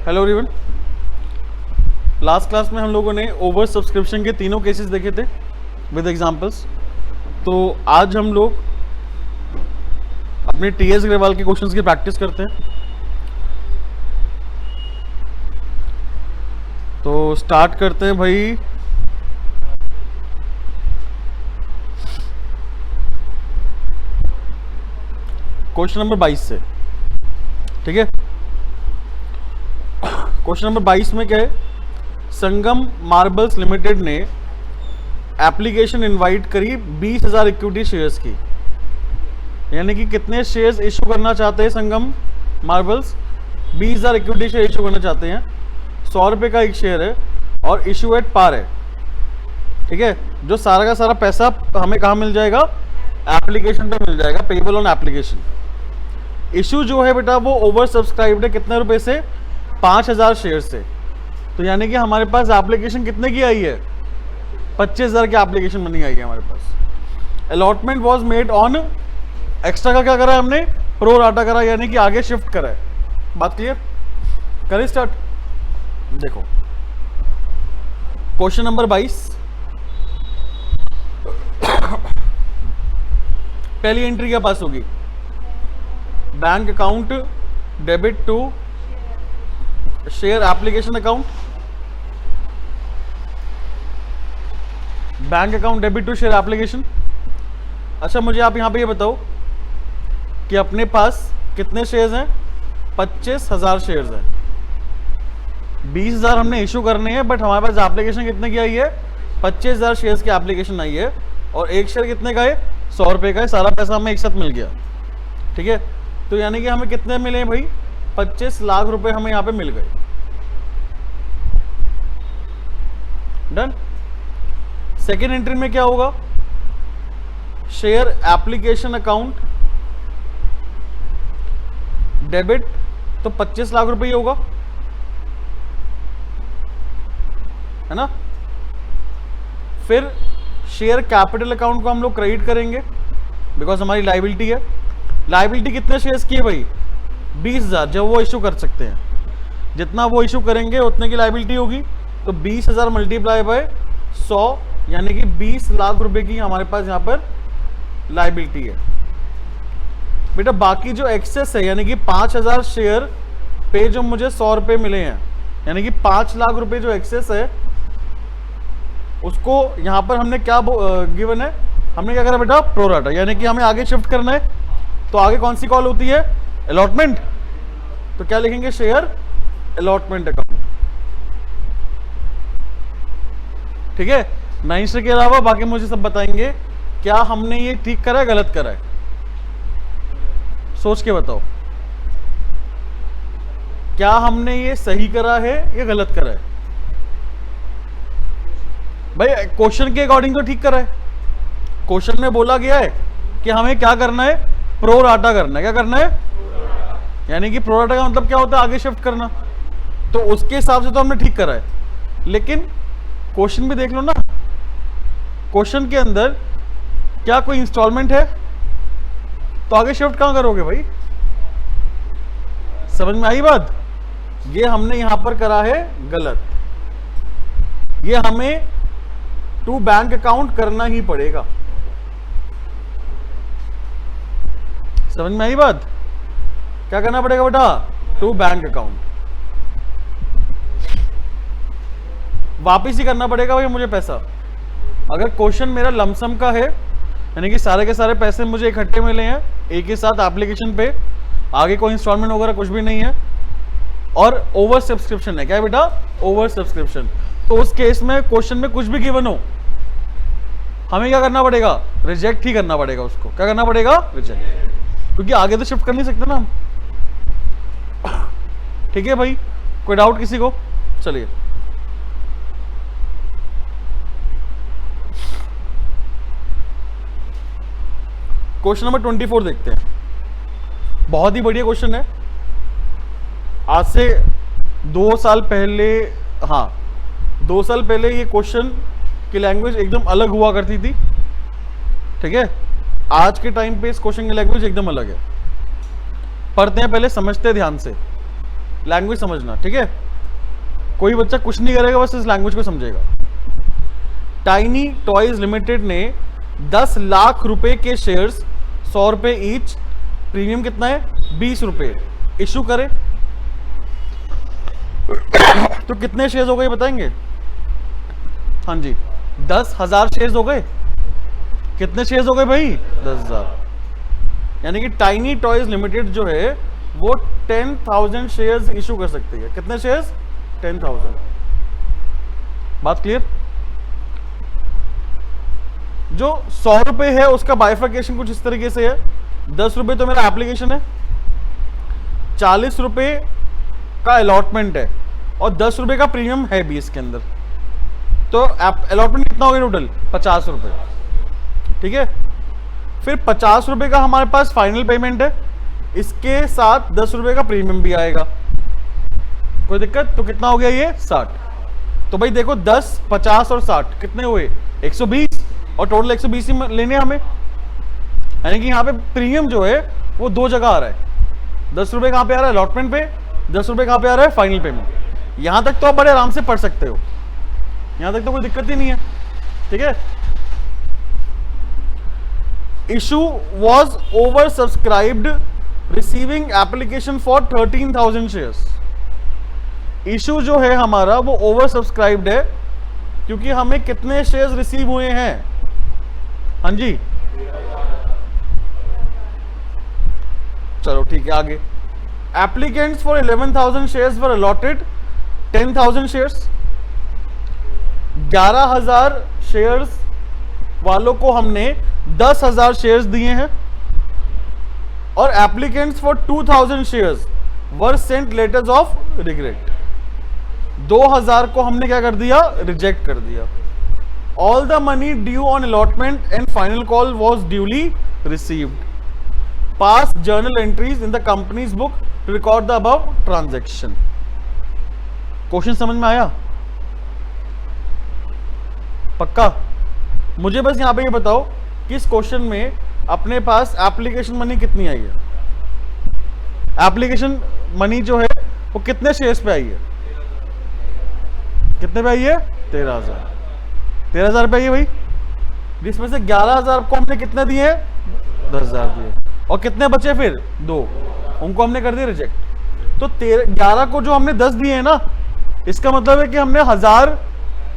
Hello everyone. Last class में हम लोगों ने ओवर सब्सक्रिप्शन के तीनों केसेस देखे थे विद एग्जांपल्स। तो आज हम लोग अपने टीएस अग्रवाल के क्वेश्चंस की प्रैक्टिस करते हैं। तो स्टार्ट करते हैं भाई। क्वेश्चन नंबर 22 से, ठीक है। क्वेश्चन नंबर 22 में क्या है, संगम मार्बल्स लिमिटेड ने एप्लीकेशन इनवाइट करी 20,000 इक्विटी शेयर्स की। यानी कि कितने शेयर्स इशू करना चाहते हैं संगम मार्बल्स? 20,000 इक्विटी शेयर इशू करना चाहते हैं। 100 रुपये का एक शेयर है और इशू एट पार है, ठीक है। जो सारा का सारा पैसा हमें कहाँ मिल जाएगा? एप्लीकेशन पे मिल जाएगा, पेबल ऑन एप्लीकेशन। इशू जो है बेटा वो ओवर सब्सक्राइब्ड है। कितने रुपए से? 5,000 शेयर से। तो यानी कि हमारे पास एप्लीकेशन कितने की आई है? 25,000 की एप्लीकेशन मनी आई है हमारे पास। Allotment was made on, extra का क्या करा है हमने? प्रो राटा करा, यानी कि आगे शिफ्ट करा है। बात क्लियर? करें स्टार्ट। देखो क्वेश्चन नंबर 22। पहली एंट्री क्या पास होगी? Bank account debit to share application account. Bank account debit to share application. अच्छा मुझे आप यहां पे ये बताओ कि अपने पास कितने शेयर्स हैं? 25,000 शेयर्स हैं। 20,000 हमने इशू करने हैं, बट हमारे पास एप्लीकेशन कितने की आई है? 25,000 शेयर्स की एप्लीकेशन आई है। और एक शेयर कितने का है? 100 रुपये का है। सारा पैसा हमें एक साथ मिल गया, ठीक है। तो यानी कि हमें कितने मिले भाई? 25 लाख रुपए हमें यहां पे मिल गए। डन। सेकेंड एंट्री में क्या होगा? शेयर एप्लीकेशन अकाउंट डेबिट, तो 25 लाख रुपए ही होगा, है ना। फिर शेयर कैपिटल अकाउंट को हम लोग क्रेडिट करेंगे बिकॉज हमारी लाइबिलिटी है। लाइबिलिटी कितने शेयर्स की है भाई? 20,000, जब वो इशू कर सकते हैं। जितना वो इशू करेंगे उतने की लाइबिलिटी होगी। तो 20,000 मल्टीप्लाई बाय 100, यानी कि 20 लाख रुपए की हमारे पास यहाँ पर लाइबिलिटी है। बेटा बाकी जो एक्सेस है, यानी कि 5,000 शेयर पे जो मुझे 100 रुपये मिले हैं, यानी कि 5 लाख रुपए जो एक्सेस है, उसको यहाँ पर हमने क्या गिवन है? हमने क्या करा बेटा? प्रोराटा, यानी कि हमें आगे शिफ्ट करना है। तो आगे कौन सी कॉल होती है? अलॉटमेंट। तो क्या लिखेंगे? शेयर अलॉटमेंट अकाउंट, ठीक है। 9 के अलावा बाकी मुझे सब बताएंगे क्या हमने ये ठीक करा है, गलत करा है। सोच के बताओ, क्या हमने ये सही करा है या गलत करा है? भाई क्वेश्चन के अकॉर्डिंग तो ठीक करा है। क्वेश्चन में बोला गया है कि हमें क्या करना है? प्रो राटा करना है। क्या करना है? यानी कि प्रो राटा का मतलब क्या होता है? आगे शिफ्ट करना। तो उसके हिसाब से तो हमने ठीक करा है, लेकिन क्वेश्चन भी देख लो ना। क्वेश्चन के अंदर क्या कोई इंस्टॉलमेंट है? तो आगे शिफ्ट कहां करोगे भाई? समझ में आई बात? ये हमने यहां पर करा है गलत। ये हमें टू बैंक अकाउंट करना ही पड़ेगा। समझ में आई बात? क्या करना पड़ेगा बेटा? To bank account. वापिस ही करना पड़ेगा भाई मुझे पैसा। अगर क्वेश्चन मेरा लमसम का है, यानी कि सारे के सारे पैसे मुझे इकट्ठे मिले हैं एक ही साथ एप्लीकेशन पे, आगे कोई इंस्टॉलमेंट वगैरह कुछ भी नहीं है, और ओवर सब्सक्रिप्शन है। क्या है बेटा? Over subscription. तो उस केस में क्वेश्चन में कुछ भी गिवन हो, हमें क्या करना पड़ेगा? रिजेक्ट ही करना पड़ेगा उसको। क्या करना पड़ेगा? रिजेक्ट, क्योंकि आगे तो शिफ्ट कर नहीं सकते ना हम, ठीक है भाई। कोई डाउट किसी को? चलिए क्वेश्चन नंबर 24 देखते हैं। बहुत ही बढ़िया क्वेश्चन है। आज से 2 साल पहले, हाँ 2 साल पहले ये क्वेश्चन की लैंग्वेज एकदम अलग हुआ करती थी, ठीक है। आज के टाइम पे इस क्वेश्चन की लैंग्वेज एकदम अलग है। पढ़ते हैं पहले, समझते हैं ध्यान से। लैंग्वेज समझना, ठीक है? कोई बच्चा कुछ नहीं करेगा, बस इस लैंग्वेज को समझेगा। टाइनी टॉयज लिमिटेड ने 10 लाख रुपए के शेयर्स 100 रुपए ईच, प्रीमियम कितना है 20 रुपए, इशू करे तो कितने शेयर्स हो गए बताएंगे? हाँ जी, 10,000 शेयर्स हो गए। कितने शेयर्स हो गए भाई? 10,000। यानी कि टाइनी टॉयज लिमिटेड जो है वो 10,000 शेयर्स इशू कर सकती है। कितने शेयर्स? 10,000। बात क्लियर? जो 100 रुपए है उसका बाइफर्केशन कुछ इस तरीके से है। 10 रुपए तो मेरा एप्लीकेशन है, 40 रुपए का अलॉटमेंट है और 10 रुपए का प्रीमियम है भी इसके अंदर। तो अलॉटमेंट कितना हो गया टोटल? 50 रुपए, ठीक है? फिर 50 रुपए का हमारे पास फाइनल पेमेंट है, इसके साथ 10 रुपए का प्रीमियम भी आएगा। कोई दिक्कत? तो कितना हो गया ये? 60। तो भाई देखो 10, 50 और 60 कितने हुए? 120, और टोटल 120 ही लेने हमें। यानी कि यहाँ पे प्रीमियम जो है वो दो जगह आ रहा है। 10 रुपए कहाँ पे आ रहा है? अलॉटमेंट पे। 10 रुपए कहाँ पे आ रहा है? Final payment. यहां तक तो आप बड़े आराम से पढ़ सकते हो, यहां तक तो कोई दिक्कत ही नहीं है, ठीक है? Issue was over subscribed, receiving application for 13,000 shares. Issue जो है हमारा वो ओवर सब्सक्राइब्ड है क्योंकि हमें कितने शेयर्स रिसीव हुए हैं? हाँ जी, चलो ठीक है आगे। Applicants for 11,000 shares were allotted 10,000 shares. 11,000 shares वालों को हमने 10,000 शेयर्स दिए हैं और applicants for 2,000 shares were sent letters of regret. 2,000 को हमने क्या कर दिया? रिजेक्ट कर दिया। All the money due on allotment and final call was duly received. Pass journal entries in the companies book to record the above transaction. Question समझ में आया? पक्का? मुझे बस यहां पे ये बताओ कि इस क्वेश्चन में अपने पास एप्लीकेशन मनी कितनी आई है? एप्लीकेशन मनी जो है वो कितने शेयर्स पे आई है? कितने पे आई है? 13,000। 13,000 पे आई है भाई, जिसमें से 11,000 को हमने कितने दिए हैं? 10,000 दिए, और कितने बचे फिर? 2, उनको हमने कर दिया रिजेक्ट। तो 11 को जो हमने 10 दिए हैं ना, इसका मतलब है कि हमने 1,000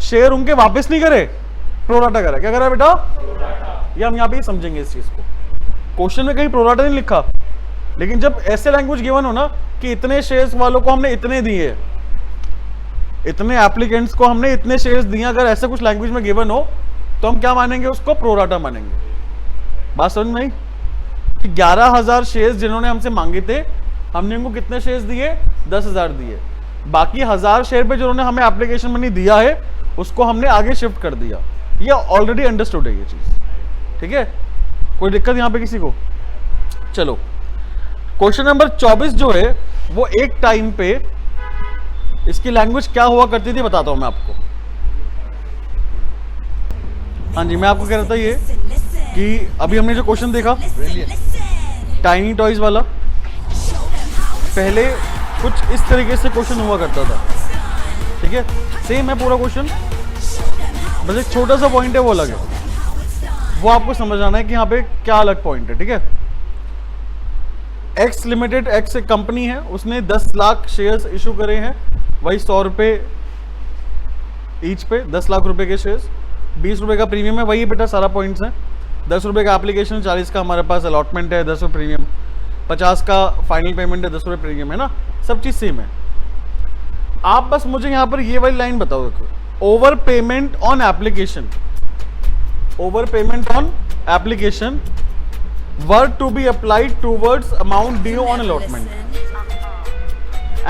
शेयर उनके वापस नहीं करे, प्रोराटा करा। क्या करा बेटा? ये हम यहाँ पे ही समझेंगे इस चीज को। क्वेश्चन में कहीं प्रोराटा नहीं लिखा, लेकिन जब ऐसे लैंग्वेज गिवन हो ना कि इतने शेयर्स वालों को हमने इतने दिए, इतने एप्लीकेंट्स को हमने इतने शेयर्स दिए, अगर ऐसा कुछ लैंग्वेज में गिवन हो तो हम क्या मानेंगे? उसको प्रोराटा मानेंगे। बात समझ में आई? कि 11,000 शेयर्स जिन्होंने हमसे मांगे थे, हमने उनको कितने शेयर्स दिए? 10,000 दिए। बाकी 1,000 शेयर पे जिन्होंने हमें एप्लीकेशन मनी दिया है उसको हमने आगे शिफ्ट कर दिया। ये ऑलरेडी अंडरस्टूड है ये चीज, ठीक है? कोई दिक्कत यहां पे किसी को? चलो क्वेश्चन नंबर 24 जो है वो एक टाइम पे इसकी लैंग्वेज क्या हुआ करती थी बताता हूं मैं आपको। हाँ जी, मैं आपको कह रहा था ये कि अभी हमने जो क्वेश्चन देखा टाइनी टॉयज वाला, पहले कुछ इस तरीके से क्वेश्चन हुआ करता था, ठीक है? सेम है पूरा क्वेश्चन, बस एक छोटा सा पॉइंट है वो अलग है, वो आपको समझ आना है कि यहाँ पे क्या अलग पॉइंट है, ठीक है? एक्स लिमिटेड, एक्स एक कंपनी है, उसने 10 लाख शेयर्स इशू करे हैं, वही 100 रुपए ईच पे 10 लाख रुपए के शेयर्स, 20 रुपए का प्रीमियम है, वही बेटा सारा पॉइंट्स है। 10 रुपए का एप्लीकेशन, 40 का हमारे पास अलॉटमेंट है, 10 रुपये प्रीमियम, 50 का फाइनल पेमेंट है, 10 रुपये प्रीमियम है ना, सब चीज़ सेम है। आप बस मुझे यहाँ पर ये वाली लाइन बताओ, देखो, over payment on application, over payment on application were to be applied towards amount due on allotment,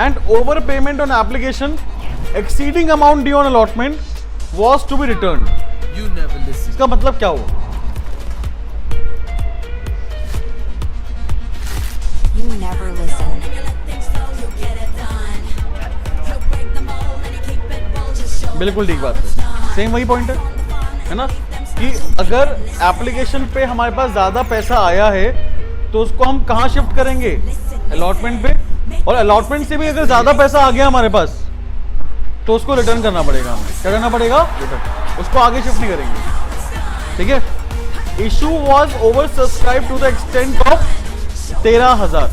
and overpayment on application exceeding amount due on allotment was to be returned. You never listen. इसका मतलब क्या हुआ? You never listen. बिल्कुल ठीक बात है, same वही point है ना, कि अगर एप्लीकेशन पे हमारे पास ज़्यादा पैसा आया है तो उसको हम कहाँ शिफ्ट करेंगे? अलॉटमेंट पे। और अलॉटमेंट से भी अगर ज्यादा पैसा आ गया हमारे पास तो उसको रिटर्न करना पड़ेगा हमें। क्या करना पड़ेगा? रिटर्न। उसको आगे शिफ्ट नहीं करेंगे। ठीक है। Issue was over subscribe to the extent of 13,000।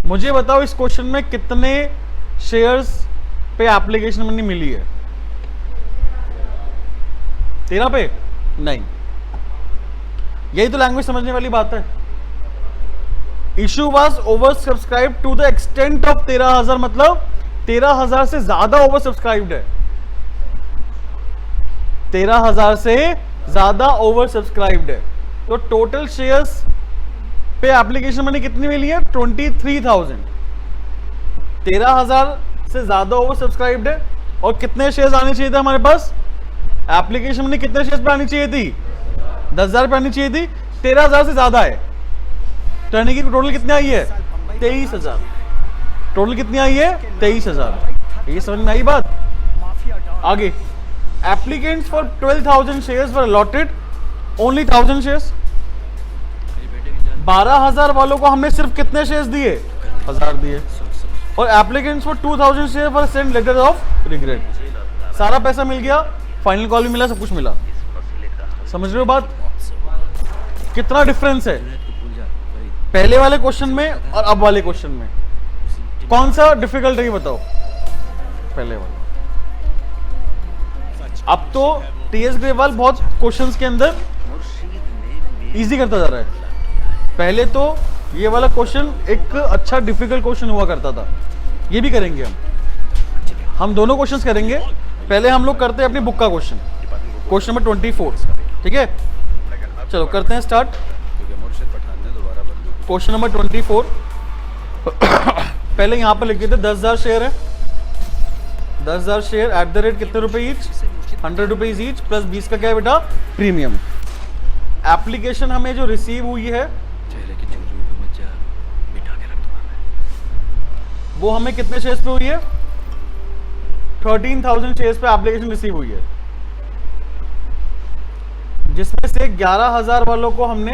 मुझे बताओ इस क्वेश्चन में कितने शेयर्स पे एप्लीकेशन मनी मिली है? 13 पे? नहीं। यही तो लैंग्वेज समझने वाली बात है। Issue was over subscribe to the extent of 13,000 मतलब 13,000 से ज्यादा ओवर सब्सक्राइब्ड है। 13,000 से ज्यादा ओवर सब्सक्राइब्ड है। तो टोटल शेयर्स पे एप्लीकेशन मनी कितनी मिली है? 23,000। 13,000 से ज्यादा ओवर सब्सक्राइब्ड है। और कितने शेयर्स आने चाहिए थे हमारे पास? एप्लीकेशन मनी कितने शेयर्स पे आनी चाहिए थी? 10,000 पे आनी चाहिए थी। 13,000 से ज्यादा है, तो यानी कि टोटल कितनी आई है? 23,000। टोटल कितनी आई है? 23,000। ये समझ में आई बात? आगे, applicants for 12,000 shares were allotted only 1,000 shares. 12,000 वालों को हमने सिर्फ कितने शेयर्स दिए? 1,000 दिए। और applicants for 2,000 share were send letter of regret. सारा पैसा मिल गया, फाइनल कॉल भी मिला, सब कुछ मिला। समझ रहे हो बात? कितना डिफरेंस है पहले वाले क्वेश्चन में और अब वाले क्वेश्चन में? कौन सा डिफिकल्ट है ये बताओ? पहले वाला। अब तो टीएस ग्रेवाल बहुत क्वेश्चंस के अंदर इजी करता जा रहा है। पहले तो ये वाला क्वेश्चन एक अच्छा डिफिकल्ट क्वेश्चन हुआ करता था। ये भी करेंगे हम दोनों क्वेश्चंस करेंगे। पहले हम लोग करते हैं अपनी बुक का क्वेश्चन, क्वेश्चन नंबर 24। ठीक है, चलो करते हैं स्टार्ट। Question number 24। पहले यहां पर लिख देते 10,000 शेयर है। 10,000 शेयर एट द रेट कितने रुपए ईच? 100 रुपीज ईच प्लस 20 का क्या है बेटा? प्रीमियम। एप्लीकेशन हमें जो रिसीव हुई है वो हमें कितने शेयर्स पे हुई है? 13,000 शेयर्स पे एप्लीकेशन रिसीव हुई है, जिसमें से 11,000 वालों को हमने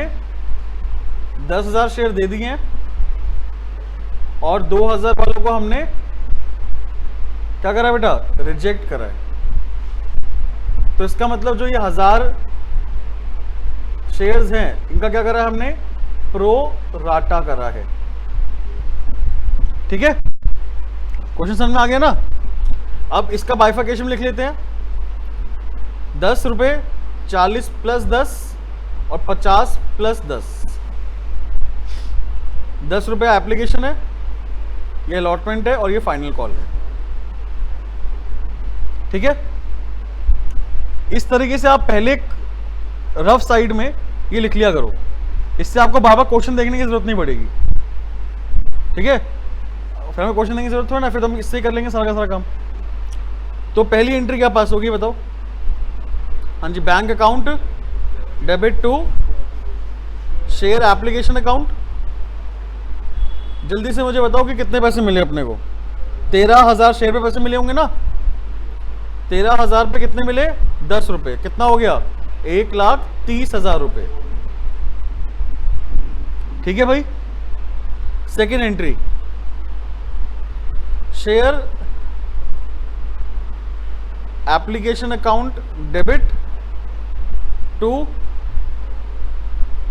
10,000 शेयर दे दिए हैं और 2,000 वालों को हमने क्या करा बेटा? रिजेक्ट करा है। तो इसका मतलब जो ये 1,000 शेयर्स हैं इनका क्या करा है हमने? प्रो राटा करा है। ठीक है, क्वेश्चन समझ में आ गया ना? अब इसका बाइफिकेशन लिख लेते हैं। 10 रुपए, 40 प्लस 10 और 50 प्लस 10। 10 रुपए एप्लीकेशन है, ये अलॉटमेंट है और ये फाइनल कॉल है। ठीक है, इस तरीके से आप पहले रफ साइड में ये लिख लिया करो। इससे आपको बार बार क्वेश्चन देखने की जरूरत नहीं पड़ेगी। ठीक है, फिर हमें क्वेश्चन देखने की जरूरत है ना, फिर हम इससे ही कर लेंगे सारा का सारा काम। तो पहली एंट्री क्या पास होगी बताओ? हाँ जी, bank account debit to share application account. जल्दी से मुझे बताओ कि कितने पैसे मिले अपने को? 13,000 शेयर पे पैसे मिले होंगे ना? 13,000 पे कितने मिले? 10 रुपए। कितना हो गया? 1,30,000 रुपए। ठीक है भाई। Second entry, share application account debit to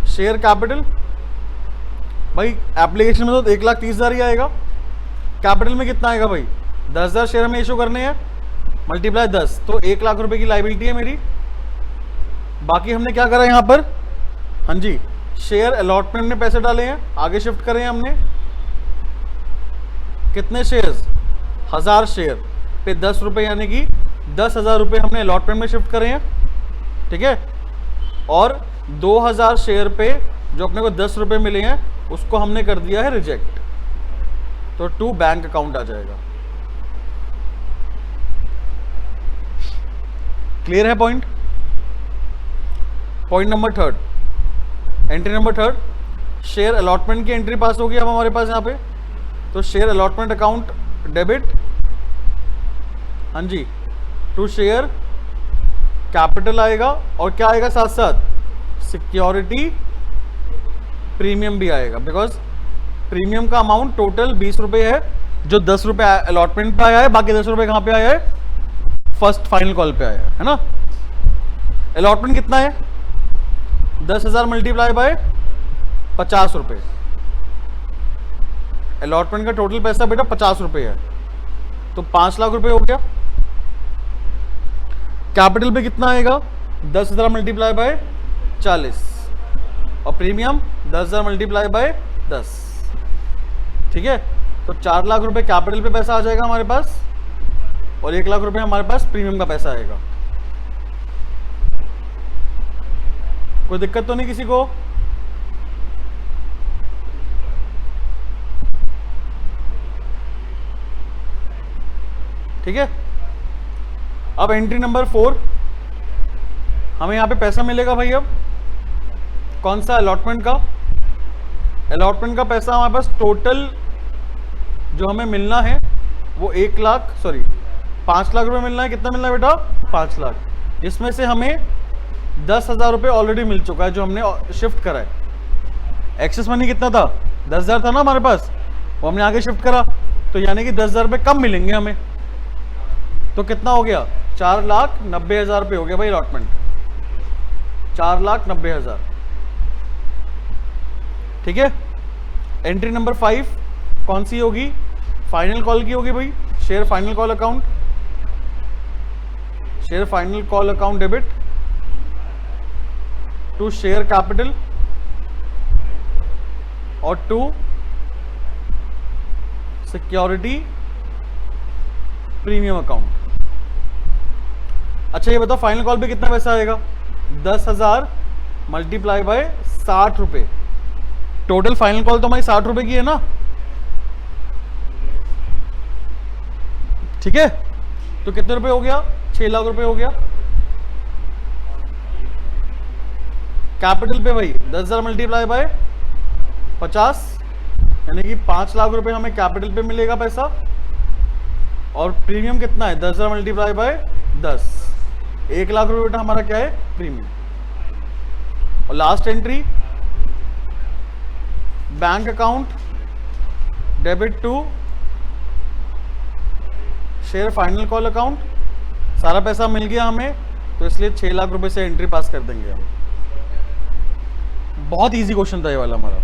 share capital. भाई एप्लीकेशन में तो 1,30,000 ही आएगा, कैपिटल में कितना आएगा भाई? 10,000 शेयर हमें इशू करने हैं, मल्टीप्लाई 10, तो 1,00,000 रुपए की लाइबिलिटी है मेरी। बाकी हमने क्या करा यहां पर? हाँ जी, शेयर अलॉटमेंट में पैसे डाले हैं, आगे शिफ्ट करें हमने। कितने शेयर्स? 1,000 शेयर पे 10 रुपए, यानी कि 10,000 रुपए हमने अलॉटमेंट में शिफ्ट करे हैं। ठीक है, और 2,000 शेयर पे जो अपने को 10 रुपए मिले हैं उसको हमने कर दिया है रिजेक्ट, तो टू बैंक अकाउंट आ जाएगा। क्लियर है point? Point number third, entry number third, share allotment की एंट्री पास होगी अब हमारे पास यहाँ पे। तो शेयर अलॉटमेंट अकाउंट डेबिट, हाँ जी, टू शेयर कैपिटल आएगा और क्या आएगा साथ साथ? सिक्योरिटी प्रीमियम भी आएगा, बिकॉज प्रीमियम का अमाउंट टोटल 20 रुपए है, जो 10 रुपए अलॉटमेंट पे आया है, बाकी 10 रुपए कहां पे आया है? फर्स्ट फाइनल कॉल पे आया है ना। अलॉटमेंट कितना है? 10,000 मल्टीप्लाई बाय 50 रुपए। अलॉटमेंट का टोटल पैसा बेटा 50 रुपए है, तो 5 लाख रुपए हो गया। कैपिटल पे कितना आएगा? 10,000 मल्टीप्लाई बाय 40 और प्रीमियम 10,000 मल्टीप्लाई बाय 10। ठीक है, तो 4 लाख रुपए कैपिटल पे पैसा आ जाएगा हमारे पास और 1 लाख रुपए हमारे पास प्रीमियम का पैसा आएगा। कोई दिक्कत तो नहीं किसी को? ठीक है, अब एंट्री नंबर 4, हमें यहां पे पैसा मिलेगा भाई। अब कौन सा? अलॉटमेंट का। अलॉटमेंट का पैसा हमारे पास टोटल जो हमें मिलना है वो 5 लाख रुपए मिलना है। कितना मिलना है बेटा? 5 लाख, जिसमें से हमें 10,000 रुपए ऑलरेडी मिल चुका है जो हमने शिफ्ट करा है। एक्सेस मनी कितना था? 10,000 था ना हमारे पास, वो हमने आगे शिफ्ट करा, तो यानी कि 10,000 रुपए कम मिलेंगे हमें। तो कितना हो गया? 4,90,000 रुपए हो गया भाई अलॉटमेंट, 4,90,000। ठीक है, एंट्री नंबर 5 कौन सी होगी? फाइनल कॉल की होगी भाई। Share final call account, share final call account debit to share capital और टू सिक्योरिटी प्रीमियम अकाउंट। अच्छा ये बताओ फाइनल कॉल पे कितना पैसा आएगा? 10,000 मल्टीप्लाई बाय 60 रुपए। टोटल फाइनल कॉल तो हमारी 60 रुपए की है ना। ठीक है, तो कितने रुपए हो गया? 6 लाख रुपए हो गया। कैपिटल पे भाई 10,000 मल्टीप्लाई बाय 50, यानी कि 5 लाख रुपए हमें कैपिटल पे मिलेगा पैसा। और प्रीमियम कितना है? 10,000 मल्टीप्लाई बाय 10, 1 लाख रुपए बेटा हमारा क्या है? प्रीमियम। और last entry bank account debit to share final call account. सारा पैसा मिल गया हमें, तो इसलिए 6 लाख रुपए से एंट्री पास कर देंगे हम। बहुत इजी क्वेश्चन था ये वाला हमारा।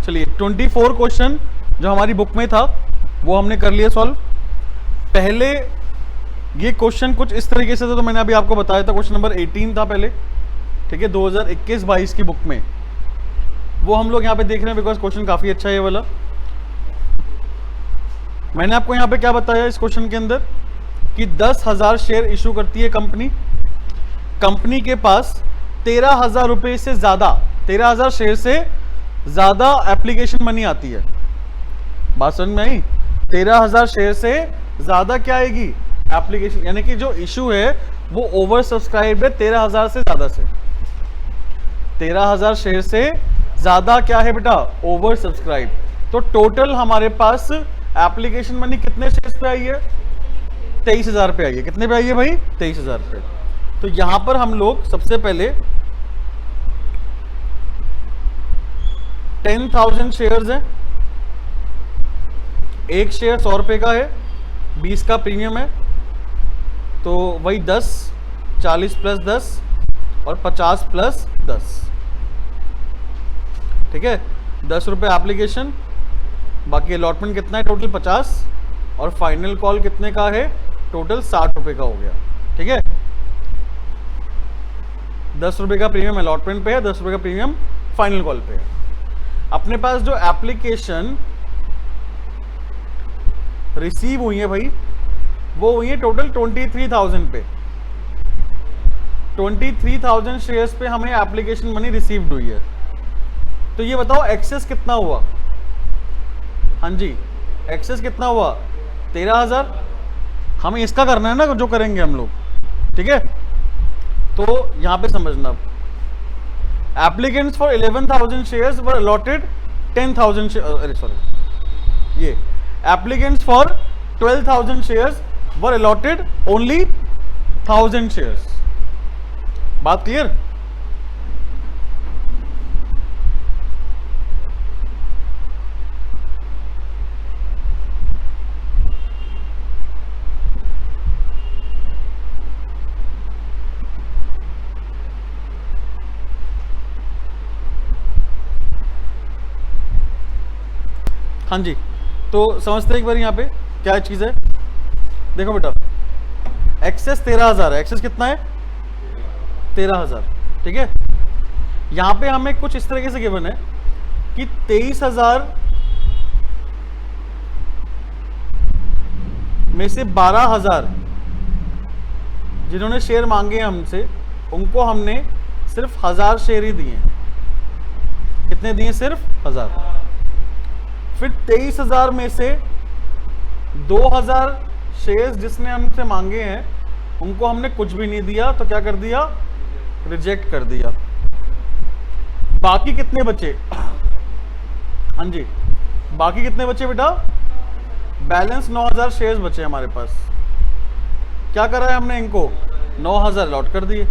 चलिए 24 क्वेश्चन जो हमारी बुक में था वो हमने कर लिया सॉल्व। पहले ये क्वेश्चन कुछ इस तरीके से था, तो मैंने अभी आपको बताया था, क्वेश्चन नंबर 18 था पहले। ठीक है, 2021-22 की बुक में वो हम लोग यहाँ पे देख रहे हैं, बिकॉज क्वेश्चन काफी अच्छा है ये वाला। मैंने आपको यहाँ पे क्या बताया इस क्वेश्चन के अंदर कि 10,000 शेयर इशू करती है कंपनी। कंपनी के पास 13,000 रुपए से ज्यादा, 13,000 शेयर से ज्यादा एप्लीकेशन मनी आती है। बात समझ में आई? 13,000 शेयर से ज्यादा क्या आएगी? एप्लीकेशन, यानी कि जो इशू है वो ओवर सब्सक्राइब है 13,000 से ज्यादा से। 13,000 शेयर से ज्यादा क्या है बेटा? Over subscribe. तो टोटल हमारे पास एप्लीकेशन मनी कितने शेयर्स पे आई है? 23,000 पे आई है। कितने पे आई है भाई? 23,000 पे। तो यहां पर हम लोग सबसे पहले 10,000 शेयर्स हैं, एक शेयर 100 रुपए का है, 20 का प्रीमियम है, तो वही 10, 40 प्लस 10 और 50 प्लस 10। ठीक है, 10 रुपए एप्लीकेशन, बाकी अलॉटमेंट कितना है? टोटल 50, और फाइनल कॉल कितने का है? टोटल 60 रुपए का हो गया। ठीक है, 10 रुपए का प्रीमियम अलॉटमेंट पे है, 10 रुपए का प्रीमियम फाइनल कॉल पे है। अपने पास जो एप्लीकेशन रिसीव हुई है भाई, वो हुई है टोटल 23,000 पे। 23,000 शेयर्स पे हमें एप्लीकेशन मनी रिसीव्ड हुई है। तो ये बताओ एक्सेस कितना हुआ? हाँ जी, एक्सेस कितना हुआ? 13,000। हमें इसका करना है ना जो करेंगे हम लोग। ठीक है, तो यहां पे समझना, applicants for 11,000 shares were allotted 10,000, अरे सॉरी, ये applicants for 12,000 shares were allotted only 1,000 shares. बात क्लियर? हाँ जी, तो समझते हैं एक बार यहाँ पे क्या चीज़ है। देखो बेटा, एक्सेस 13,000 है। एक्सेस कितना है? 13,000। ठीक है, यहाँ पे हमें कुछ इस तरीके से गिवन है कि 23,000 में से 12,000 जिन्होंने शेयर मांगे हैं हमसे, उनको हमने सिर्फ 1000 शेयर ही दिए हैं। कितने दिए? सिर्फ 1000। फिर 23,000 में से 2,000 शेयर्स जिसने हमसे मांगे हैं उनको हमने कुछ भी नहीं दिया, तो क्या कर दिया? रिजेक्ट कर दिया। बाकी कितने बचे? हाँ जी, बाकी कितने बचे बेटा? बैलेंस 9,000 शेयर्स बचे हमारे पास। क्या करा है हमने? इनको 9,000 लॉट कर दिए।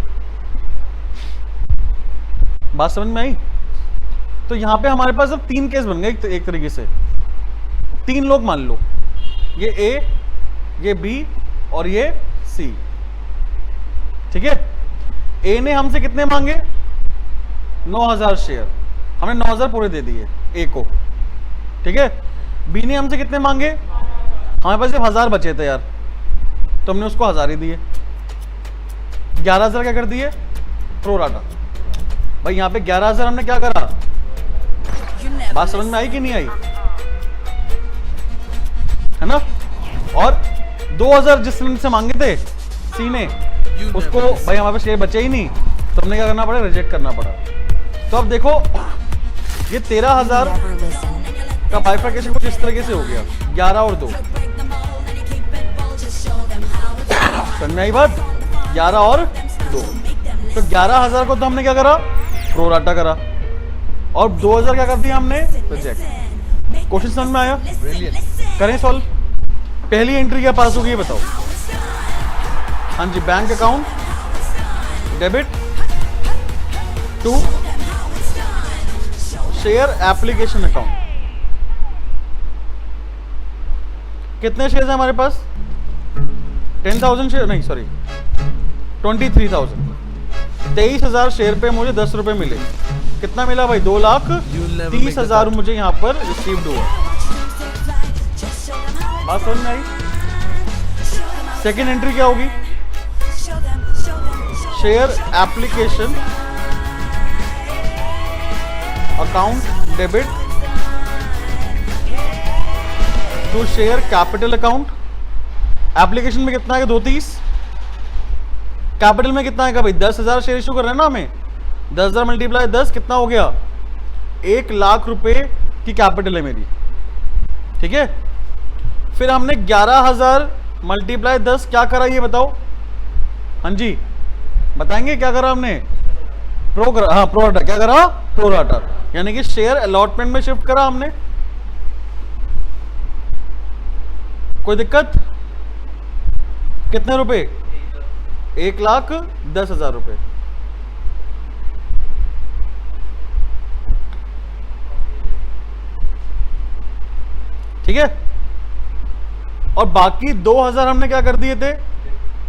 बात समझ में आई? तो यहां पे हमारे पास अब 3 केस बन गए एक तरीके से। 3 लोग मान लो, ये ए, ये बी और ये सी। ठीक है, ए ने हमसे कितने मांगे? 9,000 शेयर, हमने 9,000 पूरे दे दिए ए को। ठीक है, बी ने हमसे कितने मांगे? हमारे पास सिर्फ 1000 बचे थे यार, तो हमने उसको 1000 ही दिए। 11,000 क्या कर दिए? Pro rata. भाई यहाँ पे 11,000 हमने क्या करा? बात समझ में आई कि नहीं आई? है ना? और 2,000 जिसने से मांगे थे सी ने, उसको भाई हमारे पास शेयर बचे ही नहीं, तो हमने क्या करना पड़ा? रिजेक्ट करना पड़ा। तो अब देखो, ये 13,000 Never listen. का बाइफर्केशन कुछ इस तरीके से हो गया, 11 और 2। समझ में आई बात? 11 और 2। तो 11,000 को तो हमने क्या करा? प्रोराटा करा, और 2,000 क्या कर दिया हमने? रिजेक्ट। क्वेश्चन समझ में आया? करें सॉल्व। पहली एंट्री क्या पास होगी ये बताओ? हाँ जी, bank account debit to share application account. कितने शेयर हैं हमारे पास? 10,000 शेयर, नहीं सॉरी 23,000। 23,000 शेयर पे मुझे 10 रुपए मिले। कितना मिला भाई? 2,30,000 मुझे यहाँ पर रिसीव्ड हुआ। बात समझ में आई? सेकेंड एंट्री क्या होगी? Share application account debit to share capital account. Application में कितना है? 230। कैपिटल में कितना है भाई? 10,000 शेयर इशू कर रहे हैं ना हमें। 10,000 मल्टीप्लाई 10 कितना हो गया? 1,00,000 रुपए की कैपिटल है मेरी। ठीक है, फिर हमने 11,000 मल्टीप्लाई 10 क्या करा ये बताओ? हाँ जी, बताएंगे क्या करा हमने? प्रोराटा। क्या करा? प्रोराटा, यानी कि शेयर अलॉटमेंट में शिफ्ट करा हमने। कोई दिक्कत? कितने रुपए? 1,10,000 रुपए। ठीक है, और बाकी 2,000 हमने क्या कर दिए थे?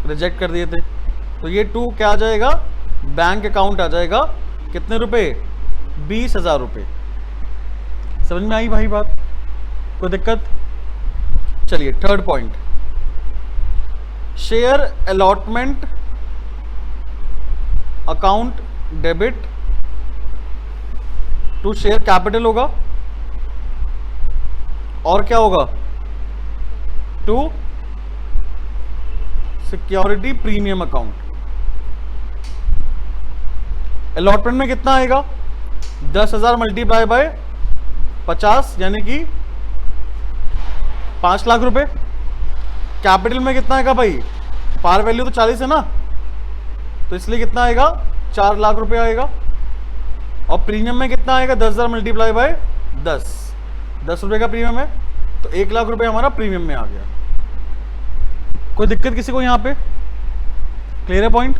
रिजेक्ट कर दिए थे। तो ये 2 क्या आ जाएगा? बैंक अकाउंट आ जाएगा। कितने रुपए? 20,000 रुपए। समझ में आई भाई बात? कोई दिक्कत? चलिए third point, share allotment account debit to share capital होगा, और क्या होगा? To security premium account. Allotment में कितना आएगा? 10,000 मल्टीप्लाई बाय 50 यानी कि 5 लाख रुपए। कैपिटल में कितना आएगा भाई? पार वैल्यू तो 40 है ना, तो इसलिए कितना आएगा? 4 लाख रुपए आएगा। और प्रीमियम में कितना आएगा? 10,000 मल्टीप्लाई बाय 10 रुपए का प्रीमियम है, तो 1 लाख रुपए हमारा प्रीमियम में आ गया। कोई दिक्कत किसी को यहाँ पे? क्लियर है पॉइंट?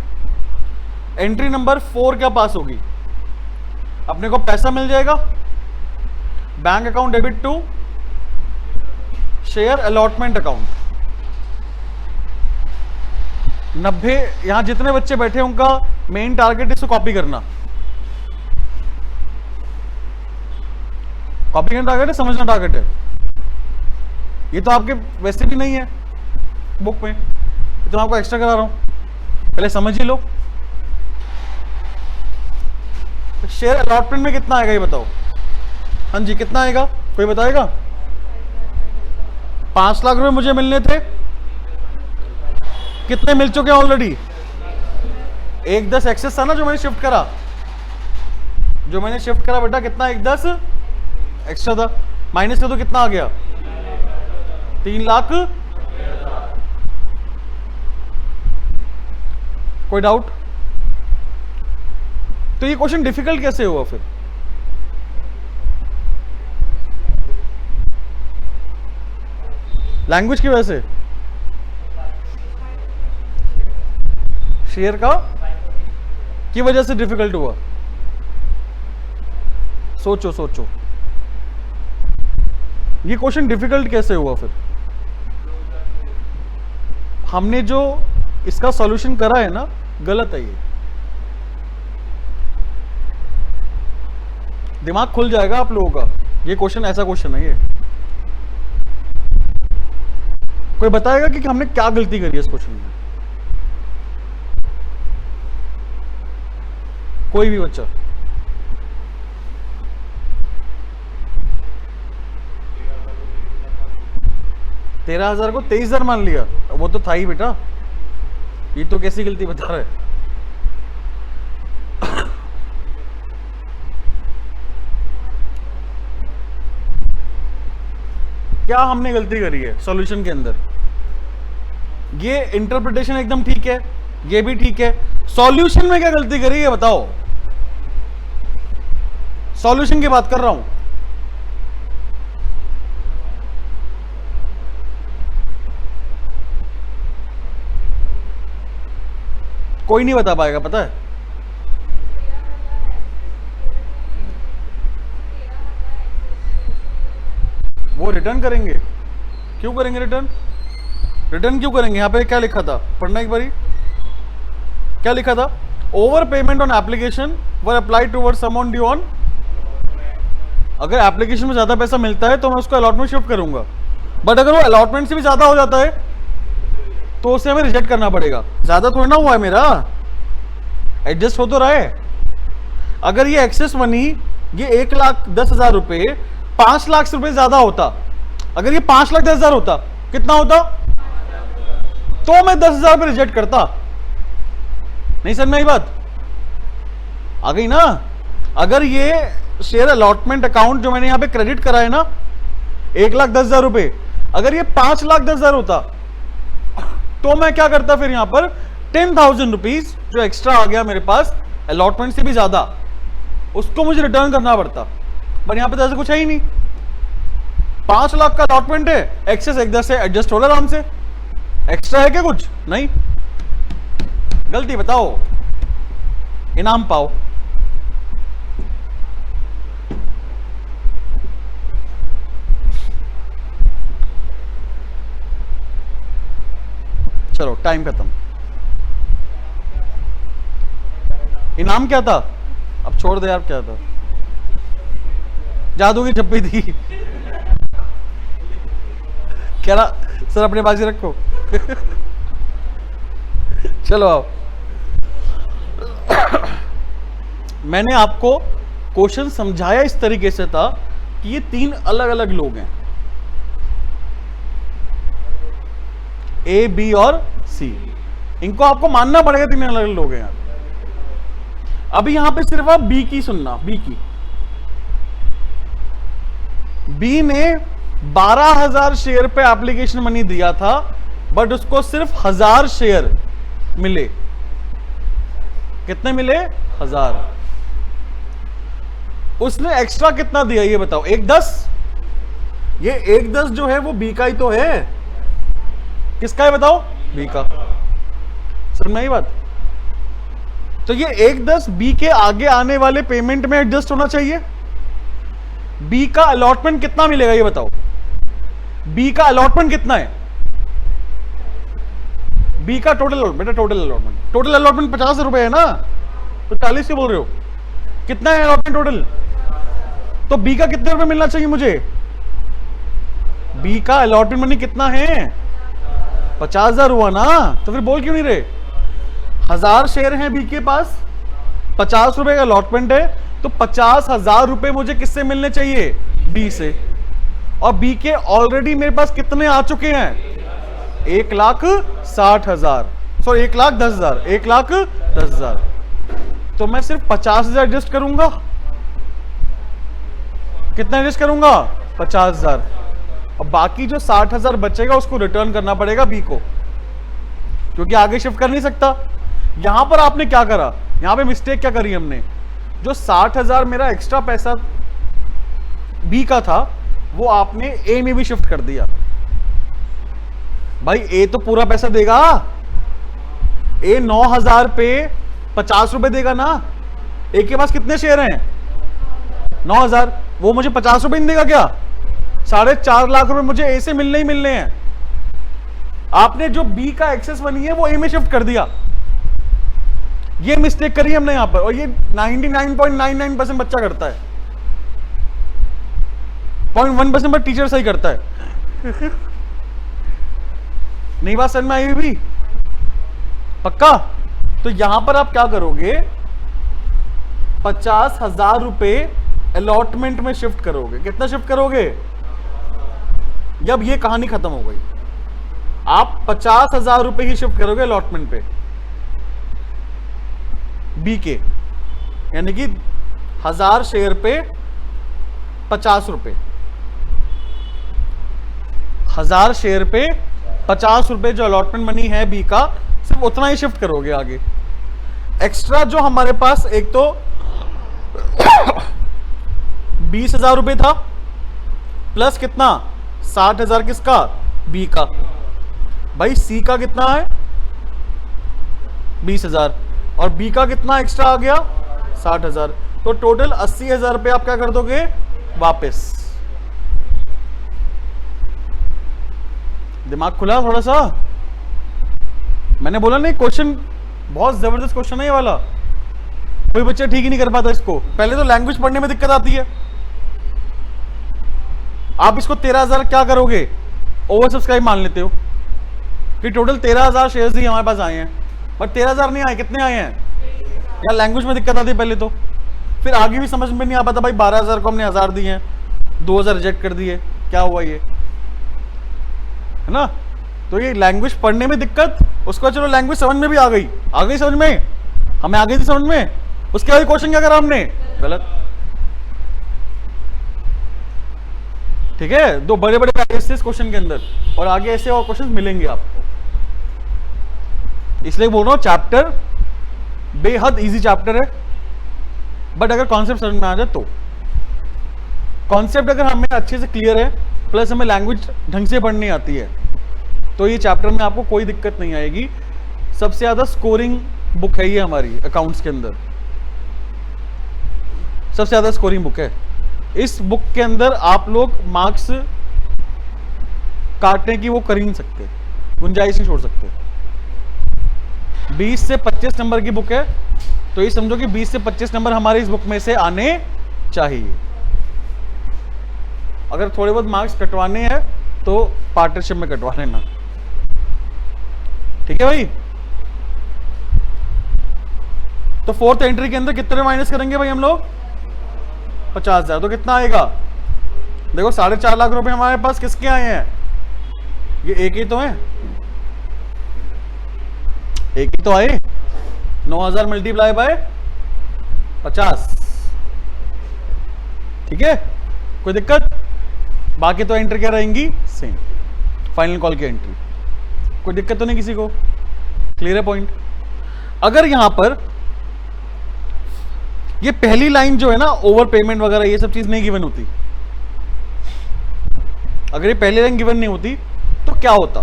एंट्री नंबर 4 क्या पास होगी? अपने को पैसा मिल जाएगा, bank account debit to share allotment account. 90 यहां जितने बच्चे बैठे उनका मेन टारगेट इसको कॉपी करना। कॉपी करना टारगेट है, समझना टारगेट है। ये तो आपके वैसे भी नहीं है बुक में, ये तो मैं आपको एक्स्ट्रा करा रहा हूं, पहले समझ ही लो। शेयर अलॉटमेंट में कितना आएगा ये बताओ। हाँ जी, कितना आएगा, कोई बताएगा? 5 लाख रुपए मुझे मिलने थे, कितने मिल चुके हैं ऑलरेडी? 1/10 एक्सेस था ना जो मैंने शिफ्ट करा, बेटा कितना 1/10 एक्स्ट्रा था, माइनस का तो कितना आ गया 3 लाख। कोई डाउट? तो ये क्वेश्चन डिफिकल्ट कैसे हुआ फिर? लैंग्वेज की वजह से, शेयर का की वजह से डिफिकल्ट हुआ। सोचो सोचो, ये क्वेश्चन डिफिकल्ट कैसे हुआ फिर? हमने जो इसका सॉल्यूशन करा है ना, गलत है ये। दिमाग खुल जाएगा आप लोगों का, ये क्वेश्चन ऐसा क्वेश्चन है ये। कोई बताएगा कि हमने क्या गलती करी है इस क्वेश्चन में? कोई भी बच्चा? $13,000 को 23,000 मान लिया, वो तो था ही बेटा, ये तो कैसी गलती बता रहा है? क्या हमने गलती करी है सॉल्यूशन के अंदर? ये इंटरप्रिटेशन एकदम ठीक है, ये भी ठीक है, सॉल्यूशन में क्या गलती करी है बताओ? सॉल्यूशन की बात कर रहा हूं। कोई नहीं बता पाएगा, पता है? वो रिटर्न करेंगे। क्यों करेंगे रिटर्न? रिटर्न क्यों करेंगे? यहां पे क्या लिखा था, पढ़ना एक बारी, क्या लिखा था? Over payment on application were applied towards amount due on. अगर एप्लीकेशन में ज्यादा पैसा मिलता है तो मैं उसको अलॉटमेंट शिफ्ट करूंगा, बट अगर वो अलॉटमेंट से भी ज्यादा हो जाता है तो उसे हमें रिजेक्ट करना पड़ेगा। ज्यादा थोड़ा ना हुआ है मेरा, एडजस्ट हो तो रहा है। अगर ये एक्सेस मनी, ये 1,10,000 रुपए 5 लाख रुपए ज्यादा होता, अगर ये 5,10,000 होता, कितना होता? तो मैं 10,000 पे रिजेक्ट करता। नहीं समझ में आई बात? आ गई ना? अगर ये शेयर अलॉटमेंट अकाउंट जो मैंने यहां पे क्रेडिट करा है ना 1,10,000 रुपए, अगर ये 5,10,000 होता तो मैं क्या करता फिर यहां पर 10,000 रुपीज जो एक्स्ट्रा आ गया मेरे पास अलॉटमेंट से भी ज्यादा, उसको मुझे रिटर्न करना पड़ता। पर यहां पे तो ऐसा कुछ है ही नहीं, 5 लाख का अलॉटमेंट है, एक्सेस 1/10 से एडजस्ट होगा आराम से। एक्स्ट्रा है क्या कुछ? नहीं। गलती बताओ, इनाम पाओ। चलो टाइम खत्म। इनाम क्या था? अब छोड़ दे यार, क्या था? जादू की चप्पी थी। कह रहा सर अपने पास ही रखो। चलो आओ। मैंने आपको क्वेश्चन समझाया इस तरीके से था कि ये 3 अलग अलग लोग हैं, ए, बी और सी। इनको आपको मानना पड़ेगा 3 अलग अलग लोग हैं यार। अभी यहां पे सिर्फ आप बी की सुनना, बी ने 12,000 शेयर पे एप्लीकेशन मनी दिया था, बट उसको सिर्फ 1,000 शेयर मिले। कितने मिले? 1,000। उसने एक्स्ट्रा कितना दिया ये बताओ? 1/10। ये 1/10 जो है वो बी का ही तो है। किसका है बताओ? बी का। समझ में आई बात? तो ये 1/10 बी के आगे आने वाले पेमेंट में एडजस्ट होना चाहिए। बी का अलॉटमेंट कितना मिलेगा ये बताओ? बी का अलॉटमेंट कितना है? बी का टोटल बेटा, टोटल अलॉटमेंट 50 रुपए है ना, तो 40 क्यों बोल रहे हो? कितना है अलॉटमेंट टोटल? तो बी का कितने रुपए मिलना चाहिए मुझे? बी का अलॉटमेंट मनी कितना है? 50,000 हुआ ना, तो फिर बोल क्यों नहीं रहे? 1000 शेयर हैं बी के पास, 50 रुपए का अलॉटमेंट है, तो 50,000 रुपए मुझे किससे मिलने चाहिए? बी से। और बी के ऑलरेडी मेरे पास कितने आ चुके हैं? 1,60,000, सॉरी 1,10,000, 1,10,000। तो मैं सिर्फ 50,000 एडजस्ट करूंगा। कितना एडजस्ट करूंगा? 50,000। और बाकी जो 60,000 बचेगा उसको रिटर्न करना पड़ेगा बी को, क्योंकि आगे शिफ्ट कर नहीं सकता। यहां पर आपने क्या करा, यहां पे मिस्टेक क्या करी हमने? जो 60,000 मेरा एक्स्ट्रा पैसा बी का था, वो आपने ए में भी शिफ्ट कर दिया। भाई ए तो पूरा पैसा देगा, ए 9,000 पे 50 रुपए देगा ना। ए के पास कितने शेयर हैं? 9,000। वो मुझे 50 रुपए नहीं देगा क्या? 4.5 लाख रुपए मुझे ए से मिलने ही मिलने हैं। आपने जो बी का एक्सेस मनी है वो ए में शिफ्ट कर दिया। ये मिस्टेक करी हमने यहां पर, और ये 99.99% बच्चा करता है। 0.1% पर टीचर सही करता है। नहीं बात समझ में आई भी? पक्का? तो यहां पर आप क्या करोगे? 50,000 रुपए अलॉटमेंट में शिफ्ट करोगे। कितना शिफ्ट करोगे? जब ये कहानी खत्म हो गई, आप 50,000 रुपए ही शिफ्ट करोगे अलॉटमेंट पे बी के, यानी कि 1000 शेयर पे 50 रुपए, 1000 शेयर पे 50 रुपए जो अलॉटमेंट मनी है बी का, सिर्फ उतना ही शिफ्ट करोगे आगे। एक्स्ट्रा जो हमारे पास एक तो 20,000 रुपए था, प्लस कितना? 60,000 किसका? बी का। भाई सी का कितना है? 20,000, और बी का कितना एक्स्ट्रा आ गया? 60,000। तो टोटल 80,000 रुपए आप क्या कर दोगे? वापस। दिमाग खुला थोड़ा सा? मैंने बोला नहीं, क्वेश्चन बहुत जबरदस्त क्वेश्चन है ये वाला। कोई बच्चा ठीक ही नहीं कर पाता इसको। पहले तो लैंग्वेज पढ़ने में दिक्कत आती है। आप इसको 13,000 क्या करोगे? ओवर सब्सक्राइब मान लेते हो कि टोटल 13,000 शेयर्स ही हमारे पास आए हैं, पर 13,000 नहीं आए। कितने आए हैं? यार लैंग्वेज में दिक्कत आती है पहले तो, फिर आगे भी समझ में नहीं आ पाता। भाई 12,000 को हमने 1000 दिए हैं, 2,000 रिजेक्ट कर दिए, क्या हुआ ये, है ना? तो ये लैंग्वेज पढ़ने में दिक्कत, उसके बाद चलो लैंग्वेज समझ में भी आ गई समझ में, हमें आ गई थी समझ में। उसके बाद क्वेश्चन क्या करा हमने? गलत। ठीक है, दो बड़े बड़े पैकेज इस क्वेश्चन के अंदर, और आगे ऐसे और क्वेश्चन मिलेंगे आपको। इसलिए बोल रहा हूं चैप्टर बेहद इजी चैप्टर है, बट अगर कॉन्सेप्ट समझ में आ जाए तो। कॉन्सेप्ट अगर हमें अच्छे से क्लियर है, प्लस हमें लैंग्वेज ढंग से पढ़नी आती है, तो ये चैप्टर में आपको कोई दिक्कत नहीं आएगी। सबसे ज्यादा स्कोरिंग बुक है ये हमारी अकाउंट्स के अंदर, सबसे ज्यादा स्कोरिंग बुक है। इस बुक के अंदर आप लोग मार्क्स काटने की वो कर ही नहीं सकते, गुंजाइश नहीं छोड़ सकते। 20 से 25 नंबर की बुक है, तो ये समझो कि 20 से 25 नंबर हमारे इस बुक में से आने चाहिए। अगर थोड़े बहुत मार्क्स कटवाने हैं तो पार्टनरशिप में कटवा लेना, ठीक है भाई? तो फोर्थ एंट्री के अंदर कितने माइनस करेंगे भाई हम लोग? 50,000। तो कितना आएगा? देखो 4.5 लाख रुपए हमारे पास किसके आए हैं? ये एक ही तो है, एक ही तो आए। 9,000 मल्टीप्लाई बाय 50, ठीक है? कोई दिक्कत? बाकी तो एंट्री क्या रहेंगी? सेम, फाइनल कॉल की एंट्री। कोई दिक्कत तो नहीं किसी को? क्लियर है पॉइंट? अगर यहां पर ये पहली लाइन जो है ना, ओवर पेमेंट वगैरह ये सब चीज नहीं गिवन होती, अगर ये पहली लाइन गिवन नहीं होती तो क्या होता?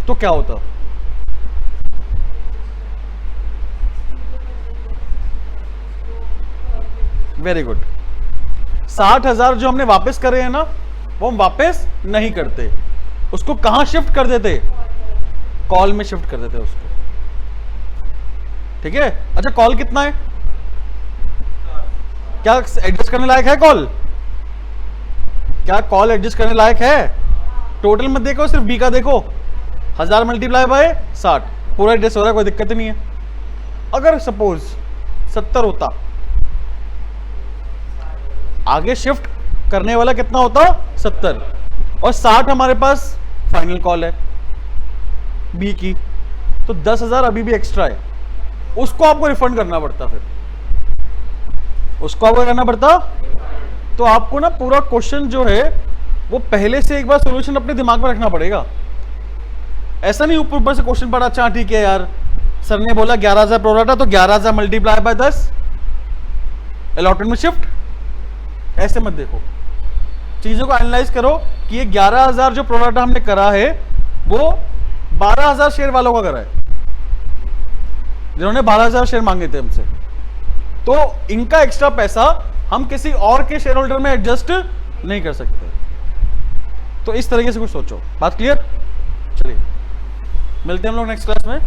तो क्या होता? Very good. 60,000 जो हमने वापस करे हैं ना, वो हम वापस नहीं करते, उसको कहां शिफ्ट कर देते? कॉल में शिफ्ट कर देते उसको, ठीक है? अच्छा कॉल कितना है? क्या एडजस्ट करने लायक है कॉल? क्या कॉल एडजस्ट करने लायक है? टोटल मत देखो, सिर्फ बी का देखो। 1000 मल्टीप्लाई बाय 60, पूरा एडजस्ट हो रहा है, कोई दिक्कत नहीं है। अगर सपोज 70 होता, आगे शिफ्ट करने वाला कितना होता? 70, और 60 हमारे पास फाइनल कॉल है बी की, तो 10,000 अभी भी एक्स्ट्रा है, उसको आपको रिफंड करना पड़ता। फिर उसको आपको करना पड़ता। तो आपको ना पूरा क्वेश्चन जो है वो पहले से एक बार सॉल्यूशन अपने दिमाग में रखना पड़ेगा। ऐसा नहीं ऊपर ऊपर से क्वेश्चन पढ़ा, अच्छा ठीक है यार सर ने बोला 11,000 प्रोराटा, तो 11,000 मल्टीप्लाई बाय 10 अलॉटमेंट में शिफ्ट, ऐसे मत देखो। चीजों को एनालाइज करो कि ये 11,000 जो प्रोराटा हमने करा है वो 12,000 शेयर वालों का करा है, जिन्होंने 12,000 शेयर मांगे थे हमसे, तो इनका एक्स्ट्रा पैसा हम किसी और के शेयर होल्डर में एडजस्ट नहीं कर सकते। तो इस तरीके से कुछ सोचो। बात क्लियर? चलिए मिलते हैं हम लोग नेक्स्ट क्लास में।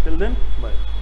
Till then bye.